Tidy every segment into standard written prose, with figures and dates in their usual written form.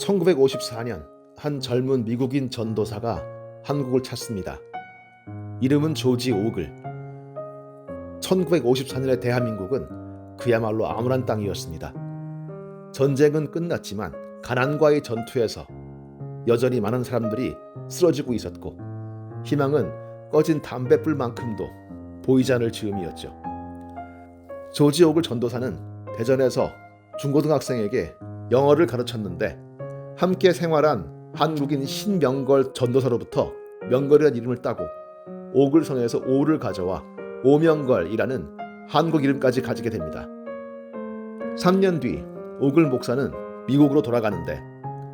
1954년 한 젊은 미국인 전도사가 한국을 찾습니다. 이름은 조지 오글. 1954년의 대한민국은 그야말로 암울한 땅이었습니다. 전쟁은 끝났지만 가난과의 전투에서 여전히 많은 사람들이 쓰러지고 있었고 희망은 꺼진 담뱃불만큼도 보이지 않을 즈음이었죠. 조지 오글 전도사는 대전에서 중고등학생에게 영어를 가르쳤는데 함께 생활한 한국인 신명걸 전도사로부터 명걸이라는 이름을 따고 오글성에서 오를 가져와 오명걸이라는 한국 이름까지 가지게 됩니다. 3년 뒤 오글 목사는 미국으로 돌아가는데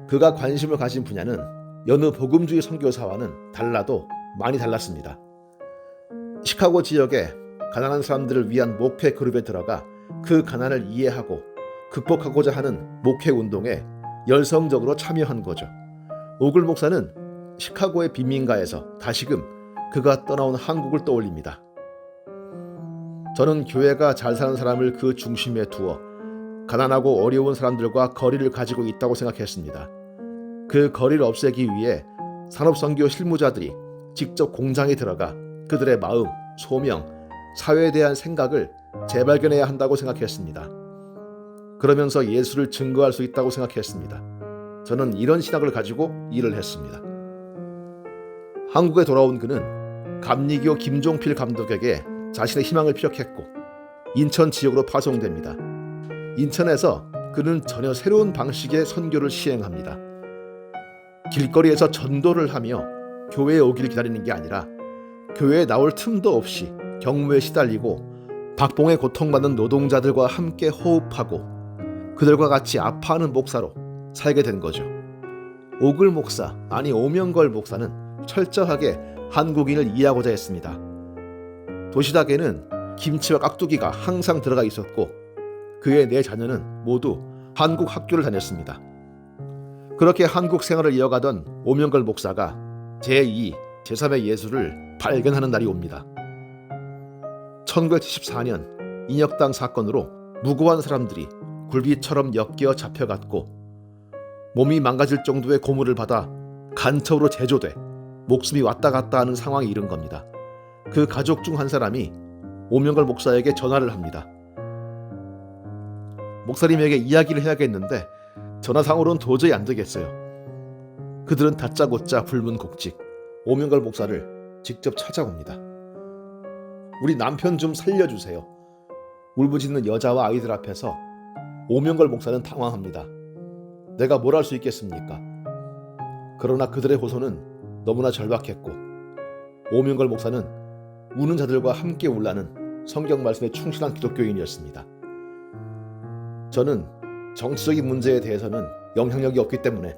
그가 관심을 가진 분야는 여느 복음주의 선교사와는 달라도 많이 달랐습니다. 시카고 지역의 가난한 사람들을 위한 목회 그룹에 들어가 그 가난을 이해하고 극복하고자 하는 목회 운동에 열성적으로 참여한 거죠. 오글 목사는 시카고의 빈민가에서 다시금 그가 떠나온 한국을 떠올립니다. 저는 교회가 잘 사는 사람을 그 중심에 두어 가난하고 어려운 사람들과 거리를 가지고 있다고 생각했습니다. 그 거리를 없애기 위해 산업선교 실무자들이 직접 공장에 들어가 그들의 마음, 소명, 사회에 대한 생각을 재발견해야 한다고 생각했습니다. 그러면서 예수를 증거할 수 있다고 생각했습니다. 저는 이런 신학을 가지고 일을 했습니다. 한국에 돌아온 그는 감리교 김종필 감독에게 자신의 희망을 피력했고 인천 지역으로 파송됩니다. 인천에서 그는 전혀 새로운 방식의 선교를 시행합니다. 길거리에서 전도를 하며 교회에 오기를 기다리는 게 아니라 교회에 나올 틈도 없이 경무에 시달리고 박봉에 고통받는 노동자들과 함께 호흡하고 그들과 같이 아파하는 목사로 살게 된 거죠. 오글 목사, 아니 오명걸 목사는 철저하게 한국인을 이해하고자 했습니다. 도시락에는 김치와 깍두기가 항상 들어가 있었고 그의 네 자녀는 모두 한국 학교를 다녔습니다. 그렇게 한국 생활을 이어가던 오명걸 목사가 제2, 제3의 예수를 발견하는 날이 옵니다. 1974년 인혁당 사건으로 무고한 사람들이 굴비처럼 엮여 잡혀갔고 몸이 망가질 정도의 고문을 받아 간첩으로 제조돼 목숨이 왔다 갔다 하는 상황에 이른 겁니다. 그 가족 중 한 사람이 오명걸 목사에게 전화를 합니다. 목사님에게 이야기를 해야겠는데 전화상으로는 도저히 안 되겠어요. 그들은 다짜고짜 불문곡직 오명걸 목사를 직접 찾아옵니다. 우리 남편 좀 살려주세요. 울부짖는 여자와 아이들 앞에서 오명걸 목사는 당황합니다. 내가 뭘 할 수 있겠습니까? 그러나 그들의 호소는 너무나 절박했고 오명걸 목사는 우는 자들과 함께 울라는 성경 말씀에 충실한 기독교인이었습니다. 저는 정치적인 문제에 대해서는 영향력이 없기 때문에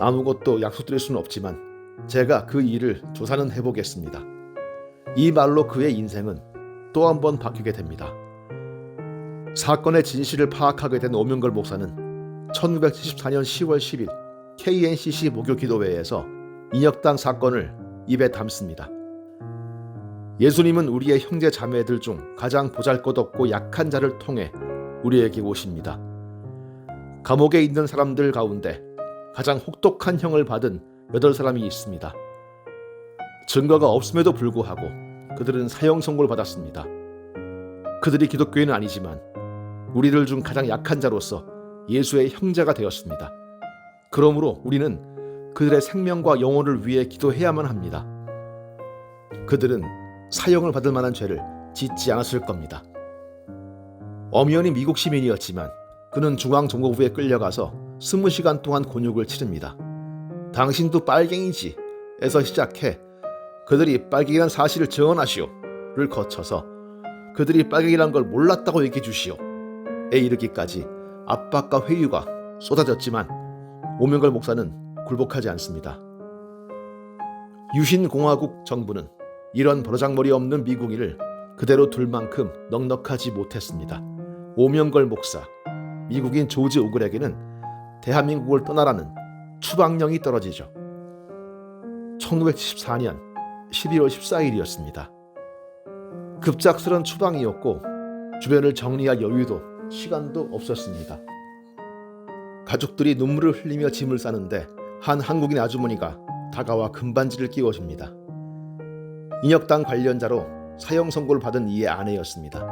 아무것도 약속드릴 수는 없지만 제가 그 일을 조사는 해보겠습니다. 이 말로 그의 인생은 또 한 번 바뀌게 됩니다. 사건의 진실을 파악하게 된 오명걸 목사는 1974년 10월 10일 KNCC 목요기도회에서 인혁당 사건을 입에 담습니다. 예수님은 우리의 형제 자매들 중 가장 보잘것없고 약한 자를 통해 우리에게 오십니다. 감옥에 있는 사람들 가운데 가장 혹독한 형을 받은 8사람이 있습니다. 증거가 없음에도 불구하고 그들은 사형 선고를 받았습니다. 그들이 기독교인은 아니지만 우리들 중 가장 약한 자로서 예수의 형제가 되었습니다. 그러므로 우리는 그들의 생명과 영혼을 위해 기도해야만 합니다. 그들은 사형을 받을 만한 죄를 짓지 않았을 겁니다. 엄연히 미국 시민이었지만 그는 중앙정보부에 끌려가서 20시간 동안 곤욕을 치릅니다. 당신도 빨갱이지 에서 시작해 그들이 빨갱이란 사실을 증언하시오를 거쳐서 그들이 빨갱이란 걸 몰랐다고 얘기해 주시오 에 이르기까지 압박과 회유가 쏟아졌지만 오명걸 목사는 굴복하지 않습니다. 유신공화국 정부는 이런 버르장머리 없는 미국인을 그대로 둘 만큼 넉넉하지 못했습니다. 오명걸 목사, 미국인 조지 오글에게는 대한민국을 떠나라는 추방령이 떨어지죠. 1974년 12월 14일이었습니다. 급작스런 추방이었고 주변을 정리할 여유도 시간도 없었습니다. 가족들이 눈물을 흘리며 짐을 싸는데 한 한국인 아주머니가 다가와 금반지를 끼워줍니다. 인혁당 관련자로 사형 선고를 받은 이의 아내였습니다.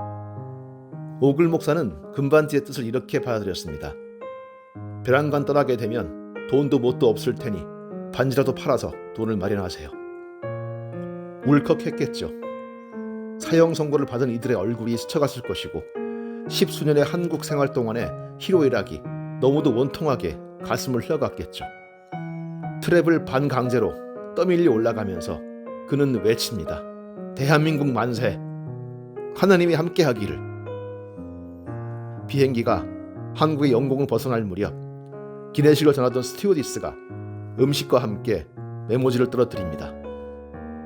오글 목사는 금반지의 뜻을 이렇게 받아들였습니다. 배란간 떠나게 되면 돈도 뭣도 없을 테니 반지라도 팔아서 돈을 마련하세요. 울컥했겠죠. 사형 선고를 받은 이들의 얼굴이 스쳐갔을 것이고 10수년의 한국 생활 동안의 희로애락이 너무도 원통하게 가슴을 흘러갔겠죠. 트랩을 반강제로 떠밀려 올라가면서 그는 외칩니다. 대한민국 만세! 하나님이 함께하기를! 비행기가 한국의 영공을 벗어날 무렵 기내식을 전하던 스튜어디스가 음식과 함께 메모지를 떨어뜨립니다.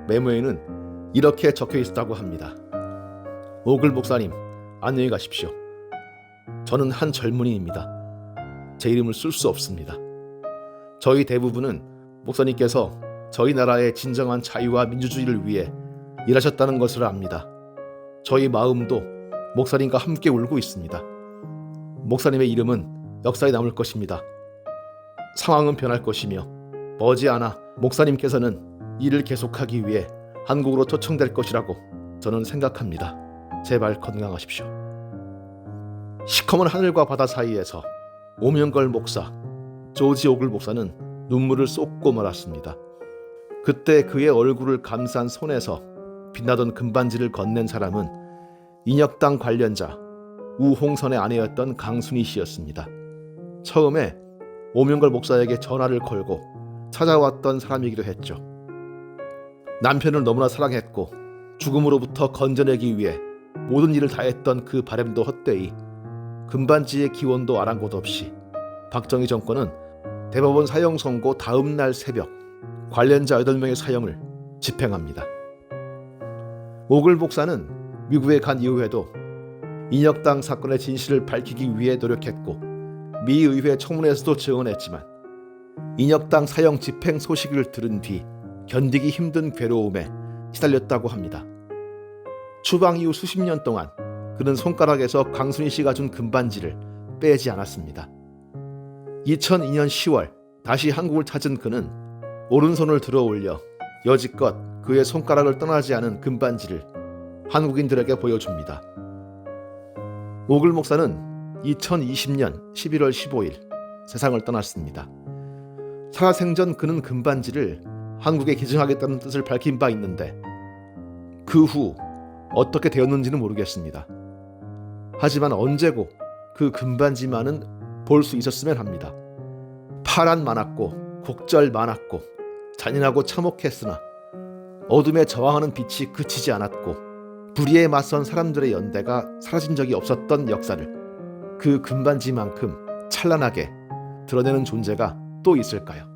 메모에는 이렇게 적혀 있었다고 합니다. 오글 목사님, 안녕히 가십시오. 저는 한 젊은이입니다. 제 이름을 쓸 수 없습니다. 저희 대부분은 목사님께서 저희 나라의 진정한 자유와 민주주의를 위해 일하셨다는 것을 압니다. 저희 마음도 목사님과 함께 울고 있습니다. 목사님의 이름은 역사에 남을 것입니다. 상황은 변할 것이며 머지않아 목사님께서는 일을 계속하기 위해 한국으로 초청될 것이라고 저는 생각합니다. 제발 건강하십시오. 시커먼 하늘과 바다 사이에서 오명걸 목사, 조지 오글 목사는 눈물을 쏟고 말았습니다. 그때 그의 얼굴을 감싼 손에서 빛나던 금반지를 건넨 사람은 인혁당 관련자 우홍선의 아내였던 강순희 씨였습니다. 처음에 오명걸 목사에게 전화를 걸고 찾아왔던 사람이기도 했죠. 남편을 너무나 사랑했고 죽음으로부터 건져내기 위해 모든 일을 다했던 그 바람도 헛되이 금반지의 기원도 아랑곳 없이 박정희 정권은 대법원 사형 선고 다음 날 새벽 관련자 8명의 사형을 집행합니다. 오글 목사는 미국에 간 이후에도 인혁당 사건의 진실을 밝히기 위해 노력했고 미 의회 청문회에서도 증언했지만 인혁당 사형 집행 소식을 들은 뒤 견디기 힘든 괴로움에 시달렸다고 합니다. 추방 이후 수십 년 동안 그는 손가락에서 강순희 씨가 준 금반지를 빼지 않았습니다. 2002년 10월 다시 한국을 찾은 그는 오른손을 들어 올려 여지껏 그의 손가락을 떠나지 않은 금반지를 한국인들에게 보여줍니다. 오글 목사는 2020년 11월 15일 세상을 떠났습니다. 살아생전 그는 금반지를 한국에 기증하겠다는 뜻을 밝힌 바 있는데 그 후 어떻게 되었는지는 모르겠습니다. 하지만 언제고 그 금반지만은 볼 수 있었으면 합니다. 파란 많았고 곡절 많았고 잔인하고 참혹했으나 어둠에 저항하는 빛이 그치지 않았고 불의에 맞선 사람들의 연대가 사라진 적이 없었던 역사를 그 금반지만큼 찬란하게 드러내는 존재가 또 있을까요?